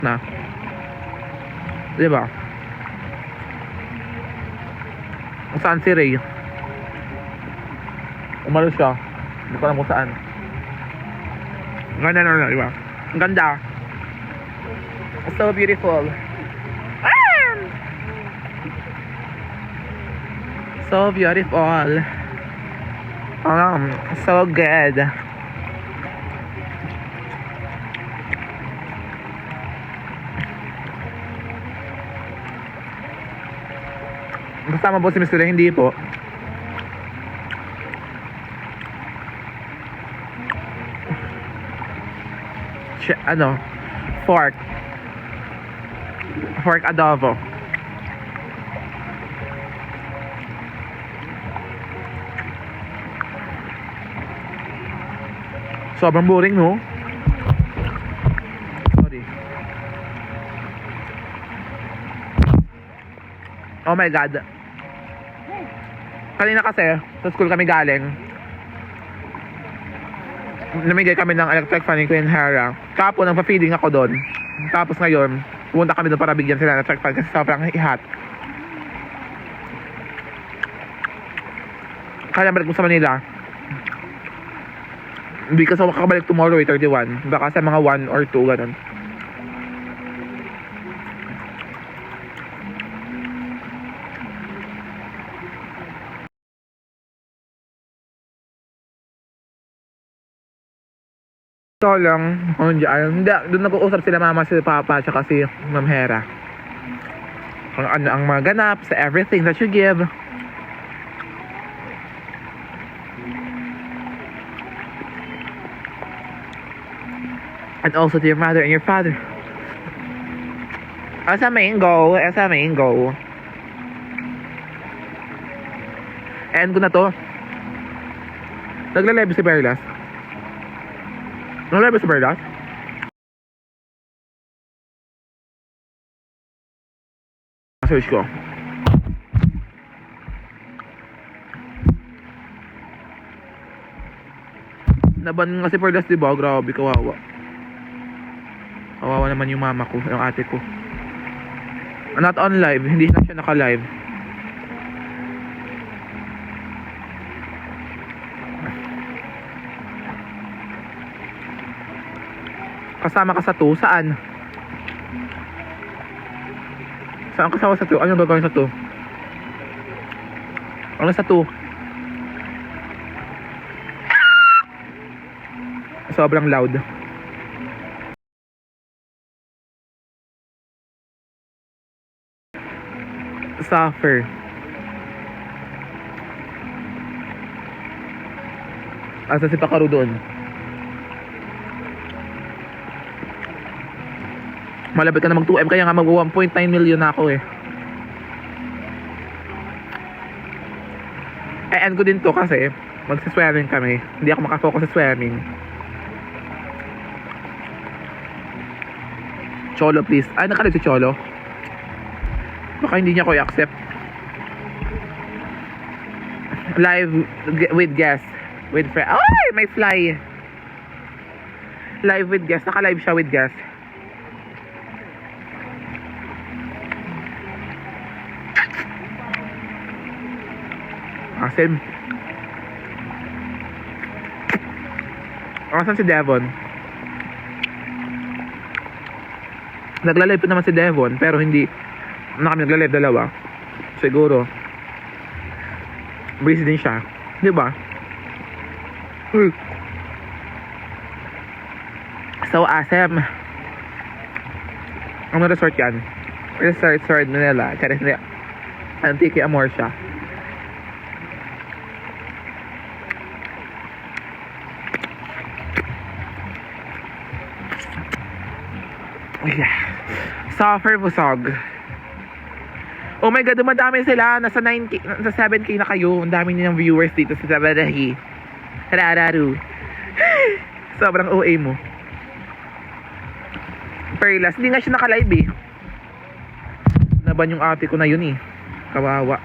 na. Diba? Saan si Ray? Umalis siya. Hindi ko alam kung saan. Ganda na, diba? Ang ganda. So beautiful. Ah! So beautiful. So good. Kasama po si Miss Kuya, hindi po. Pork adobo. Sobrang boring, no? Sorry. Oh my God. Kanina kasi, sa school kami galing. Namigay kami ng electric fan ni Queen Hera. Tapos nagpa-feeding ako doon. Tapos ngayon, pumunta kami doon para bigyan sila ng electric fan kasi sobrang ihat. Kaya balik mo sa Manila. Hindi kasi ako makakabalik tomorrow, 31. Baka sa mga 1 or 2, ganun. Ito lang, hindi, doon nag-uusap sila mama, si papa, tsaka si Ma'am Hera. Kung ano ang mga ganap sa everything that you give. And also to your mother and your father. As a mango. And ko na to. Nagla-live si Perlas. Nagla-live si Perlas? Search ko. Naban nga si Perlas, diba? Grabe, kawawa. Kawawa naman yung mama ko, yung ate ko. Not on live, hindi na siya naka-live. Kasama ka sa 2? Saan? Saan kasama sa 2? Anong gagawin sa 2? Ano sa 2? Sobrang loud. Suffer. Asa si Pakaru doon? Malapit ka na mag 2M, kaya nga mag 1.9 million na ako eh. End ko din to kasi magsiswimming kami. Hindi ako makafocus sa swimming. Cholo please. Ay, nakalit si Cholo. Baka hindi niya ko i-accept. Live with guest. With friend. Ay, may fly. Live with guest. Naka-live siya with guest. Asim. Asan si Devon? Nagla-live pa naman si Devon, pero hindi na kami nagla-live dalawa. Siguro busy din siya, di ba? So Asem, ano resort yan? Resort Manila. Antique Amor siya. Yeah. Suffer busog. Oh my God, dumadami sila. Nasa 9K, nasa 7K na kayo. Ang dami nilang viewers dito sa Sabadahi. Rararu. Sobrang OA mo. Perlas, hindi nga siya naka-live eh. Naban yung ate ko na yun eh. Kawawa.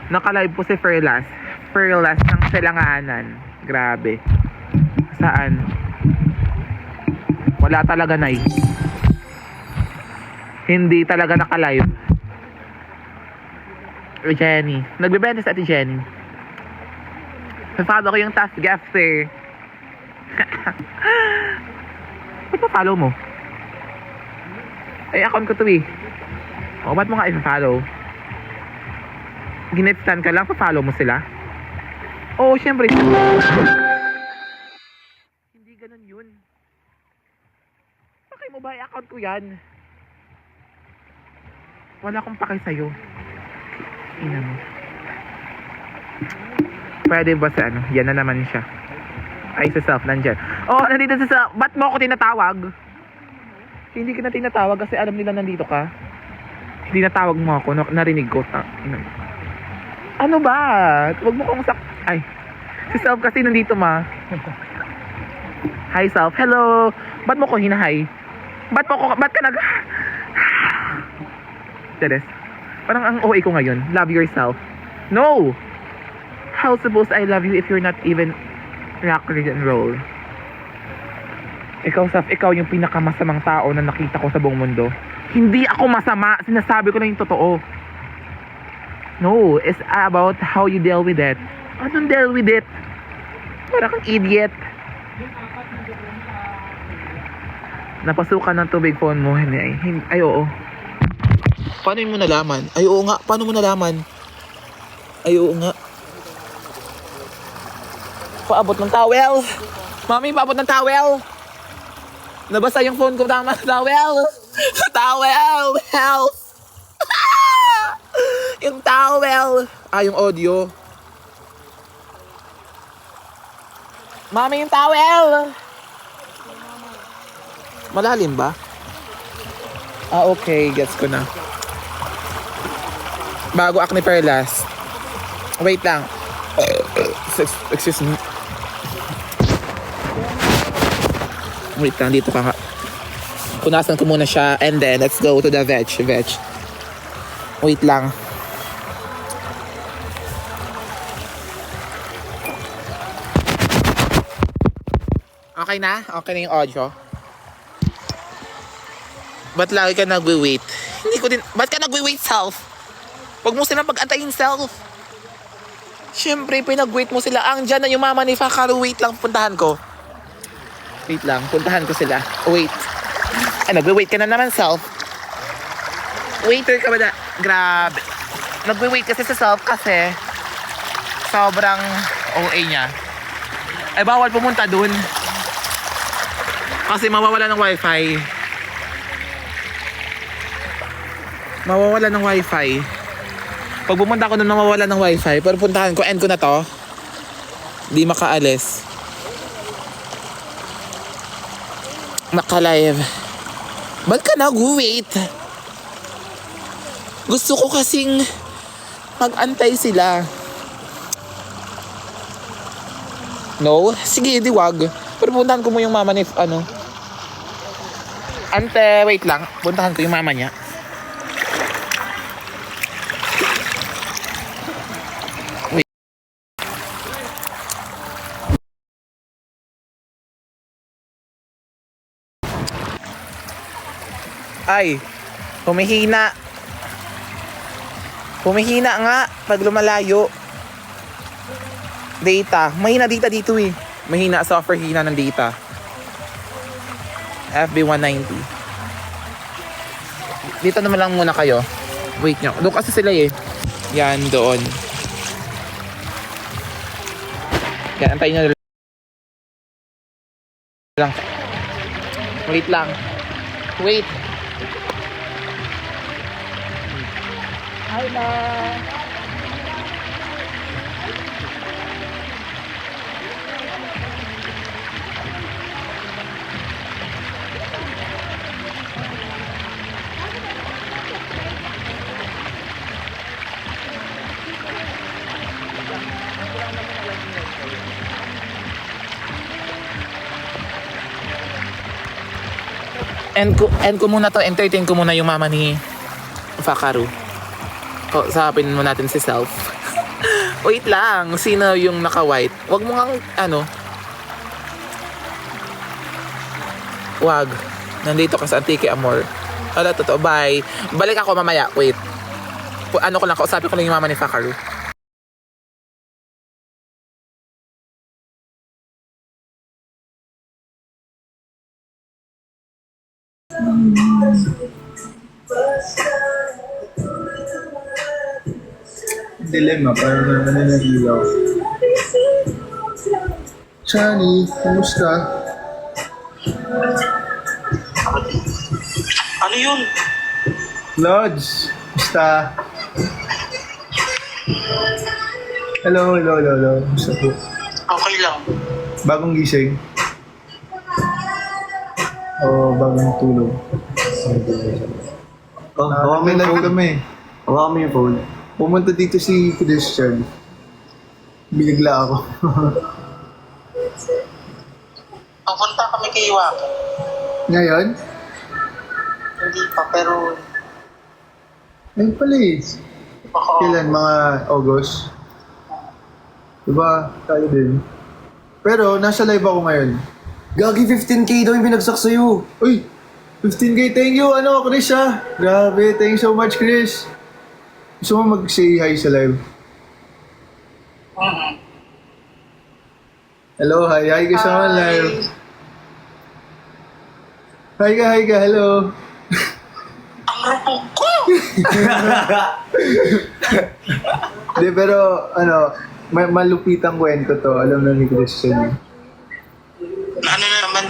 Naka-live po si Perlas. Perlas ng Silanganan. Grabe. Saan? Wala talaga na eh. Hindi talaga naka-live. Jenny. Nagbebenta sa Ate Jenny. Follow ko yung task gaffer. Ba't pa follow mo? Ay, account ko to eh. O, ba't mo nga i-follow? Ginetstan ka lang, pa-follow mo sila? Oo, syempre. Hindi ganun yun. Pakay mo ba? I-account ko yan. Wala akong pakay sa'yo. Ina mo. Pwede ba sa ano? Yan na naman siya. Ay, sa self, nandyan. Oh, nandito sa self. Ba't mo ako tinatawag? Hindi ka na tinatawag kasi alam nila nandito ka. Hindi natawag mo ako. Narinig ko. Ano ba? Huwag mo kong Ay. Si self kasi nandito, ma. Hi, self. Hello. Ba't mo ko hinahay? Ba't ka Teres. Parang ang OA ko ngayon. Love yourself. No! How suppose I love you if you're not even rock and roll? Ikaw, Saf, ikaw yung pinakamasamang tao na nakita ko sa buong mundo. Hindi ako masama. Sinasabi ko na yung totoo. No, it's about how you deal with it. Anong deal with it? Parang kang idiot. Napasukan ng tubig phone mo. Ay, oo. Paano mo nalaman? Ay, oo nga. Paano mo nalaman? Ay, oo nga. Paabot ng towel. Mami, paabot ng towel. Nabasa yung phone ko. Tama. Towel. Towel. Help. Yung towel. Yung audio. Mami, yung towel. Malalim ba? Okay. Gets ko na. Bago acne perlas. Wait lang. Excuse me. Wait lang, dito ka nga. Punasan ko muna siya and then let's go to the veg. Wait lang. Okay na? Okay na yung audio? Ba't lagi ka nagwi-wait? Hindi ko din... Ba't ka nagwi-wait, self? Huwag mo silang pag-antayin, self. Siyempre, pinag-wait mo sila. Ang dyan na yung mama ni Fakaru. Wait lang, puntahan ko. Wait lang, puntahan ko sila. Wait. Nagwi-wait ka na naman, self. Waiter ka ba na? Grabe. Nagwi-wait kasi sa self kasi sobrang OA niya. Ay, bawal pumunta dun. Kasi mawawala ng wifi. Mawawala ng wifi. Pag pumunta ko doon mawawala ng wifi, pero puntahan ko, end ko na to. Di makaalis. Maka-live. Ba't ka nag-wait? Gusto ko kasing mag-antay sila. No? Sige, di wag. Pero puntahan ko mo yung mama ni, Ante, wait lang. Puntahan ko yung mama niya. Ay, humihina. Humihina nga pag lumalayo. Data. Mahina data dito eh. Mahina software, hina ng data. FB190. Dito naman lang muna kayo. Wait nyo. Doon kasi sila eh. Yan, doon. Yan, antayin nyo lang. Wait lang. Wait. Hi, ma. End ko muna to. Entertain ko muna yung mama ni Fakaru. Kausapin mo natin si self. Wait lang. Sino yung naka-white? Wag mo nga, Wag. Nandito ka sa Antique Amor. Wala, totoo. Bye. Balik ako mamaya. Wait. Ano ko lang, kausapin ko lang yung mama ni Fakaru. Dilemma, parang naman ng ilaw. Chani, kumusta? Ano yun? Lods, kumusta? Hello. Kumusta po? Okay lang. Bagong gising? O bagong tulog? Oh, hawakan mo yung Nag-live phone. kami. Hawakan mo yung phone. Pumunta dito si Christian. Binigla ako. Pupunta kami kay Iwaki. Ngayon? Hindi pa, pero... Ngayon pala eh. Baka... Kailan? Mga August? Diba? Tayo din. Pero nasa live ako ngayon. Gagi, 15K daw yung binagsak sa'yo. Uy! 15K, thank you, Chris Grabe, thank you so much, Chris. Gusto mo mag-say hi sa live? Mhm. Hello, hi ka sa live. Hi ka, hello. Ang rupog ko! Di, pero, malupitang kwento to. Alam na ni Christian. Ano na naman?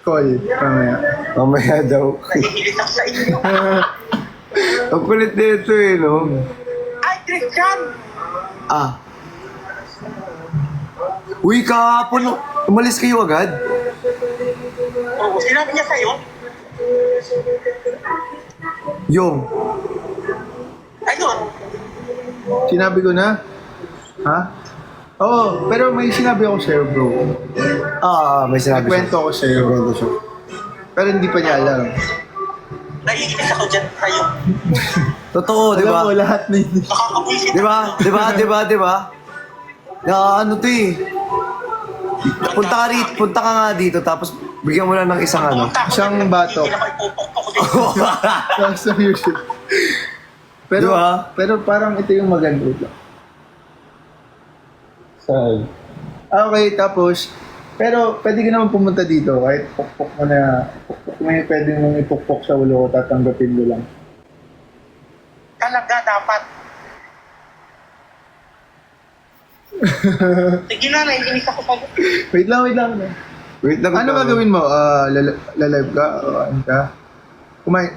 Call, mamaya. Mamaya daw. Nahihilit ako sa inyo. Ang kulit nito eh, no? Ay, Christian! Ah. Uy, kahapon, umalis kayo agad? Oo, sinabi niya sa'yo? Yung. Ayun. Sinabi ko na? Ha? Oo, pero may sinabi ako sa'yo, bro. May sinabi Nagkwento ako sa'yo. Nagkwento siya. Pero hindi pa niya alam. Naiinis ako dyan sa'yo. Totoo, di ba? Alam mo, lahat na yun. Nakakabuisit. Di ba? Na ano to eh. Punta ka nga dito tapos bigyan mo lang ng isang ano. Pumunta ako Isang dyan, batok. hindi na maipupukpok dito. Tapos na music. Pero, Diba? pero parang ito yung maganda ito. Sorry. Okay, tapos, pero pwede ka naman pumunta dito kahit pukpok mo na, pukpok mo yung pwede mong ipukpok sa ulo ko, tatanggapin mo lang. Talaga, dapat. Sige na, naiinis ako sa'yo. Wait lang. Wait lang. Ano gagawin mo? Lalive ka? O ano ka? Ano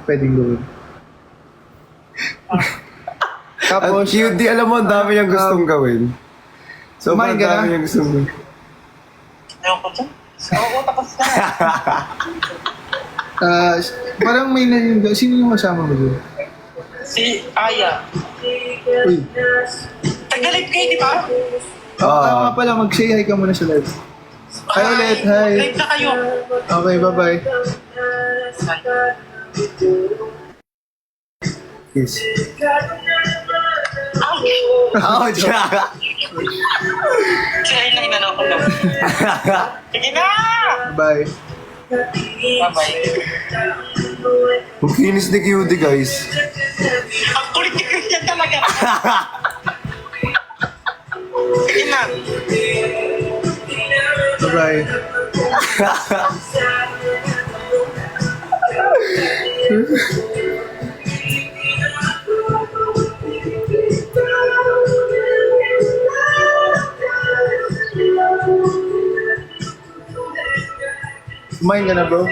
pwedeng gawin? At Tapos, cute, di alam mo, ang dami niyang gustong gawin. So, kumain ang ka na? dami niyang gustong gawin. Ewan ko dyan. Oo, tapos na. parang may narinig. Sino yung kasama mo doon? Si Aya. Uy. Tagalip kayo, di ba? Nga pala, mag-say hi ka muna sa live. Hi ulit, hi. Live na kayo. Okay, bye-bye. Yes. Ouch! Tsaka. Si Aya na inanaw ko daw. Sige na! Bye. Bye-bye. Ang kinis ni Cutie, guys. Ang kulit ni Christian talaga. Sige na. Bye-bye. Kumain ka na, bro?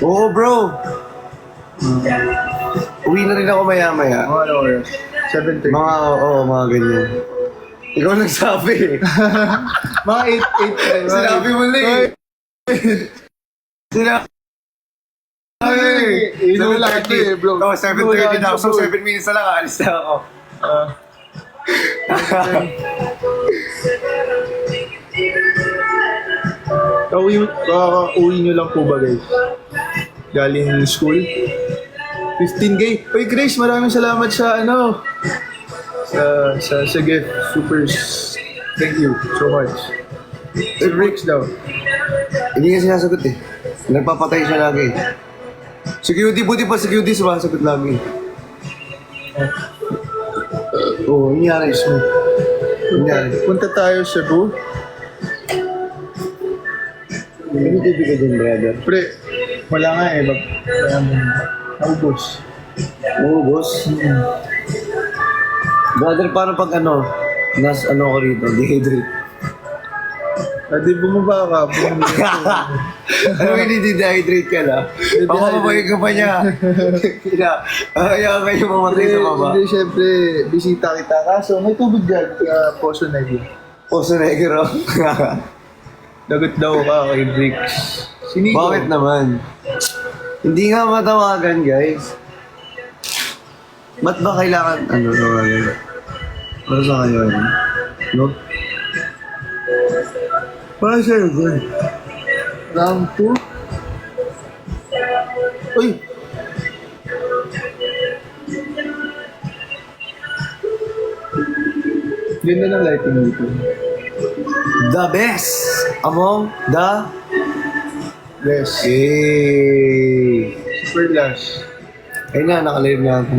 Oo, bro. Uwi na rin ako maya-maya. Mga ano oras? 7:30. Mga ganyan. Ikaw nagsabi eh. Mga 8. Sinabi mo lang eh. Sinabi. Ino lang ito eh, bro. Oh, 7:30 na ako. So, 7 minutes na lang. Alis na ako. Uwi nyo lang po ba, guys? Galing school? 15K. Uy, Grace, maraming salamat sa sa gift. Super. Thank you so much. It breaks daw. Hindi niya sinasagot eh. Nagpapatay siya lagi. Security, buti pa security, sumasagot lagi. Oo, nangyari siya. Nangyari. Punta tayo sa Cebu. Hindi tibig ka dyan, brother. Pre, wala nga eh. Naubos. Oo, boss. Brother, paano pag ano ko rito, dehydrate? Di bumaba ka. Ano hindi dehydrate ka na? Pamamabayag ka pa niya. Kaya kayo mamatay sa baba. Hindi, syempre, bisita kita. Kaso, may tubig dyan. Poso Negro. Poso Negro. Dagot daw ka kay Bricks. Sinigo. Bakit naman? Hindi nga matawagan, guys. Ba't ba kailangan, tawagan? Para sa kayo, no? Para sa'yo, good. Round 2. Uy! Ganda ng lighting dito. The best among the Yes. Hey. Super Lash. Ayun na, nakalive na ako.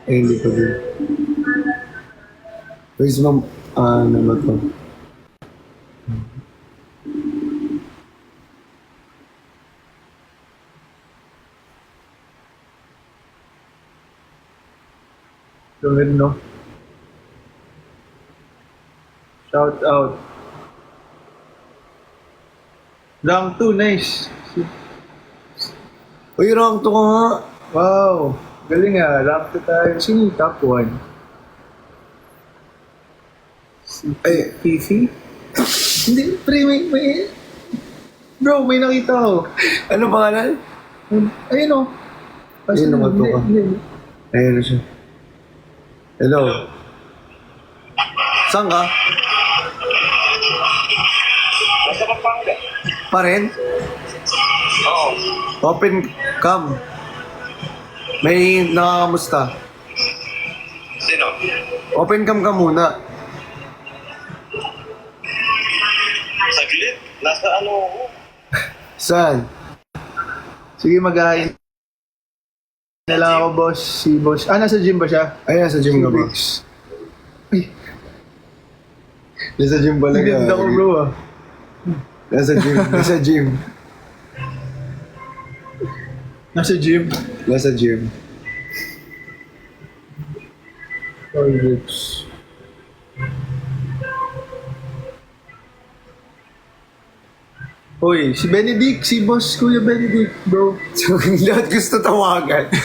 Ay, hindi pa din. Please, ma'am, ano ba to? Gawin, no? Shout out. Round 2, nice. Uy, wrong to ko nga. Wow. Galing ah. Round 2 tayo. Sino yung top 1? Ay, Fifi? Hindi, pre, may... Bro, may nakita ko. ano pangalan? Ayun o. Ayun, nakato ka. Ayun na siya. Hello. Saan ka? Nasa Pampanga. Pa rin? Oo. Open cam. May nakakamusta. Sino? Open cam ka muna. Saglit. Nasa ano ako? Saan? Sige, mag-ahayin na lang ako, boss. Si boss. Nasa gym ba siya? Ayan, sa gym ka ba? Bricks. Ay, Nasa gym ba lang ganda ko, bro ah. Nasa gym. Nasa gym. Nasa gym. Nasa gym. Oh, Bricks. Hoy, si Benedict, si boss Kuya Benedict, bro. So, lahat gusto tawagan.